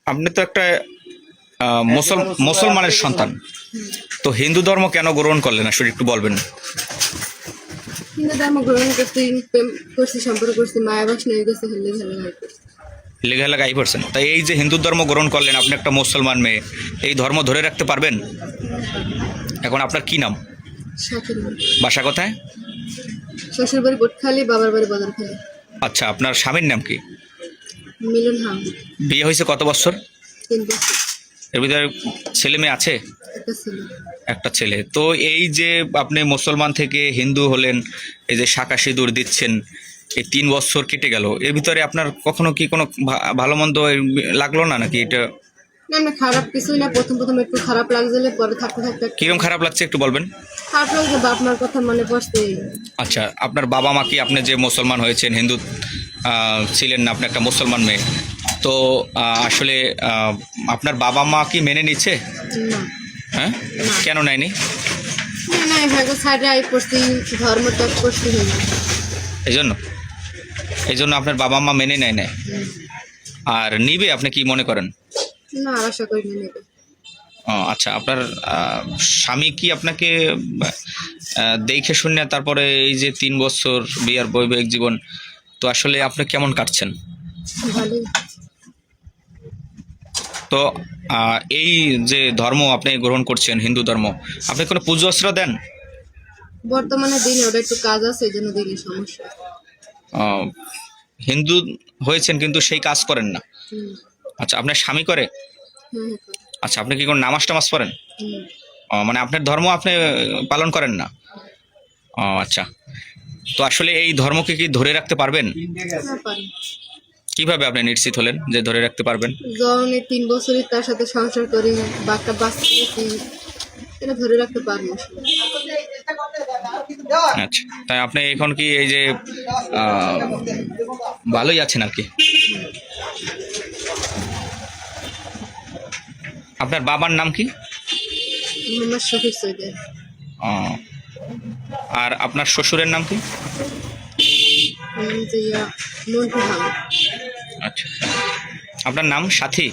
আপনি তো একটা মুসলমানের সন্তান, তো হিন্দু ধর্ম কেন গ্রহণ করলেন আসলে একটু বলবেন? হিন্দু ধর্ম গ্রহণ করছি, প্রেম করছি, সম্পর্ক করছি, মায়া বাসনা হয়ে গেছে, হেলে ঝালে হয়। লেখালেখা 1%, তাই এই যে হিন্দু ধর্ম গ্রহণ করলেন, আপনি একটা মুসলমান মেয়ে, এই ধর্ম ধরে রাখতে পারবেন? এখন আপনার কি নাম, শাশুড়ি মা। বাসা কোথায়? শ্বশুর বাড়ি বোটখালি, বাবার বাড়ি বদরখালি। আচ্ছা, আপনার স্বামীর নাম কি? মিলন হাম। বিয়ে হয়েছে কত বছর? 3 বছর। এর ভিতরে ছেলে মেয়ে আছে? একটা ছেলে। একটা ছেলে। তো এই যে আপনি মুসলমান থেকে হিন্দু হলেন, এই যে শাঁখা সিঁদুর দিচ্ছেন, এই 3 বছর কেটে গেল, এর ভিতরে আপনার কখনো কি কোনো ভালো মন্দ লাগলো না নাকি? এটা না না, খারাপ কিছুই না। প্রথম প্রথম একটু খারাপ লাগছিল, পরে থাকতে থাকতে কিরকম খারাপ লাগছে একটু বলবেন? খারাপ লাগছে, বাপ মার কথা মনে পড়ছে। আচ্ছা, আপনার বাবা মা কি, আপনি যে মুসলমান হয়েছেন, হিন্দু ছিলেন না, আপনি একটা মুসলমান মেয়ে, তো আসলে আপনার বাবা মা কি মেনে নিচ্ছে? না হ্যাঁ, কেন নেয়নি? না না, হ্যাঁ সাইডে আই পড়ছি, ধর্ম ত্যাগ করছি। এই জন্য আপনার বাবা মা মেনে নেয় না। আর নিবে আপনি কি মনে করেন? না, আশা করি না নেবে। আচ্ছা, আপনার স্বামী কি আপনাকে দেখে শুনে তারপরে এই যে 3 বছর বিয়ার বৈবাহিক জীবন, তো আসলে আপনি কেমন কাটছেন? ভালোই। তো এই যে ধর্ম আপনি গ্রহণ করছেন, হিন্দু ধর্ম, আপনি কোনো পুজো অস্ত্র দেন? বর্তমানে দিনে ওটা একটু কাজ আছে, এই জন্য দিনে সমস্যা। আহ, হিন্দু হয়েছেন কিন্তু সেই কাজ করেন না? হুম। আচ্ছা, আপনার স্বামী করে? হ্যাঁ হ্যাঁ করে। আচ্ছা, আপনি কি কোনো নামাজ টামাজ পড়েন? হুম। মানে আপনার ধর্ম আপনি পালন করেন না? আচ্ছা, তো আসলে এই ধর্মকে কি ধরে রাখতে পারবেন? না পারি। কিভাবে আপনি নিশ্চিত হলেন যে ধরে রাখতে পারবেন? যখন এই 3 বছরই তার সাথে সংসার করি, বাচ্চা বাচ্চা দিয়েছি, এটা ধরে রাখতে পারি আসলে। আচ্ছা, তাই আপনি এখন কি এই যে আহ, ভালোই আছেন আর কি? আপনার বাবার নাম কি? মোহাম্মদ শফিক সৈয়দ। আহ, আর আপনার শ্বশুরের নাম কি? যে মন্টু হাম। আচ্ছা, আপনার নাম সাথী?